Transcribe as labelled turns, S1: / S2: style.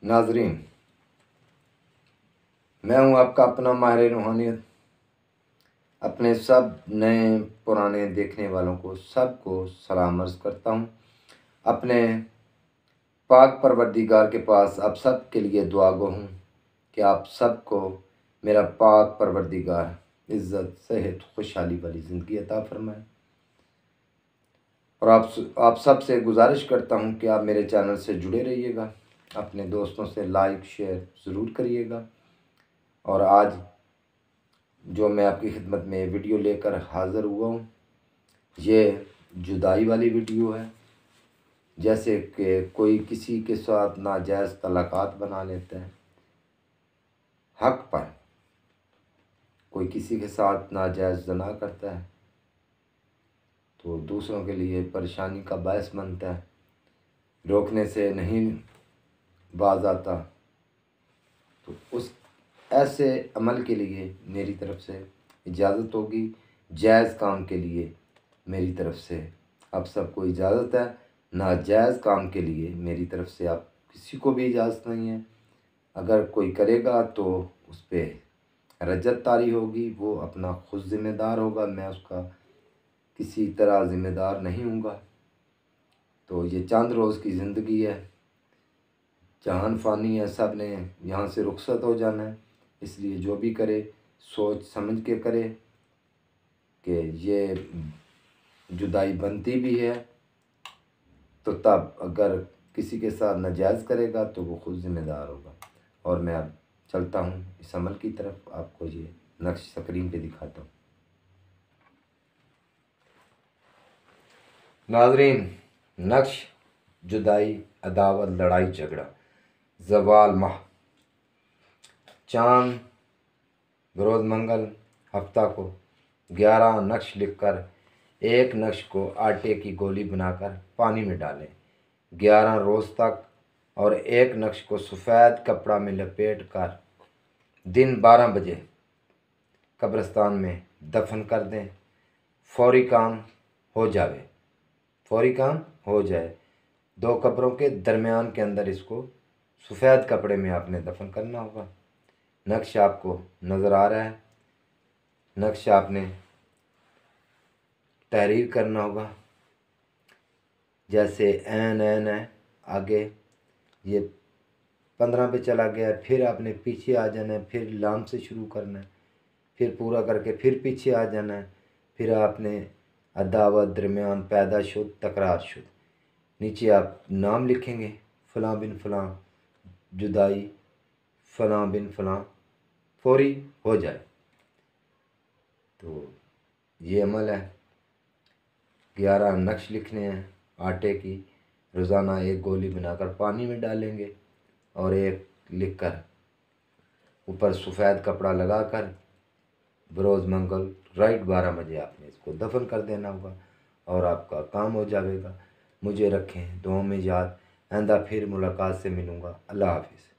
S1: नाजरीन, मैं हूं आपका अपना माहिर रूहानियत। अपने सब नए पुराने देखने वालों को सबको सलाम अर्ज़ करता हूं। अपने पाक परवरदिगार के पास आप सब के लिए दुआ गो हूँ कि आप सबको मेरा पाक परवरदिगार इज़्ज़त, सेहत, खुशहाली वाली ज़िंदगी अता फरमाए। और आप सब से गुजारिश करता हूँ कि आप मेरे चैनल से जुड़े रहिएगा, अपने दोस्तों से लाइक शेयर ज़रूर करिएगा। और आज जो मैं आपकी खिदमत में वीडियो लेकर हाज़िर हुआ हूँ, ये जुदाई वाली वीडियो है। जैसे कि कोई किसी के साथ नाजायज़ तलाक़ात बना लेता है, हक़ पर कोई किसी के साथ नाजायज़ ज़ना करता है तो दूसरों के लिए परेशानी का बायस बनता है, रोकने से नहीं बाज आता। तो उस ऐसे अमल के लिए मेरी तरफ़ से इजाज़त होगी, जायज़ काम के लिए मेरी तरफ़ से आप सबको इजाज़त है, नाजायज़ काम के लिए मेरी तरफ़ से आप किसी को भी इजाज़त नहीं है। अगर कोई करेगा तो उस पर रज्जत तारी होगी, वो अपना खुद ज़िम्मेदार होगा, मैं उसका किसी तरह ज़िम्मेदार नहीं हूँगा। तो ये चंद रोज़ की ज़िंदगी है, जहान फ़ानी है, सब ने यहाँ से रुखसत हो जाना है। इसलिए जो भी करे सोच समझ के करे कि ये जुदाई बनती भी है तो तब अगर किसी के साथ नाजायज़ करेगा तो वो खुद ज़िम्मेदार होगा। और मैं अब चलता हूँ इस अमल की तरफ, आपको ये नक्श स्क्रीन पे दिखाता हूँ। नाज़रीन, नक्श जुदाई, अदावत, लड़ाई झगड़ा, ज़वाल माह, चाँद, बरोज़ मंगल, हफ्ता को 11 नक्श लिखकर एक नक्श को आटे की गोली बनाकर पानी में डालें 11 रोज़ तक, और एक नक्श को सफ़ेद कपड़ा में लपेट कर दिन 12 बजे कब्रिस्तान में दफन कर दें। फौरी काम हो जाए, फौरी काम हो जाए। 2 कब्रों के दरमियान के अंदर इसको सफ़ेद कपड़े में आपने दफन करना होगा। नक्श आपको नज़र आ रहा है, नक्श आपने तहरीर करना होगा। जैसे एन है, आगे ये 15 पे चला गया, फिर आपने पीछे आ जाना है, फिर लाम से शुरू करना है, फिर पूरा करके फिर पीछे आ जाना है। फिर आपने अदावत, दरमियान, पैदा शुद, तकरार शुद। नीचे आप नाम लिखेंगे, फ़लाँ बिन फ़लाँ, जुदाई, फ़लाँ बिन फ़लाँ, फौरी हो जाए। तो ये अमल है, 11 नक्श लिखने हैं आटे की, रोज़ाना एक गोली बनाकर पानी में डालेंगे और एक लिखकर ऊपर सफ़ेद कपड़ा लगाकर बरोज़ मंगल राइट 12 बजे आपने इसको दफन कर देना होगा और आपका काम हो जाएगा। मुझे रखें दुआओं में याद। आइंदा फिर मुलाकात से मिलूँगा। अल्लाह हाफ़िज़।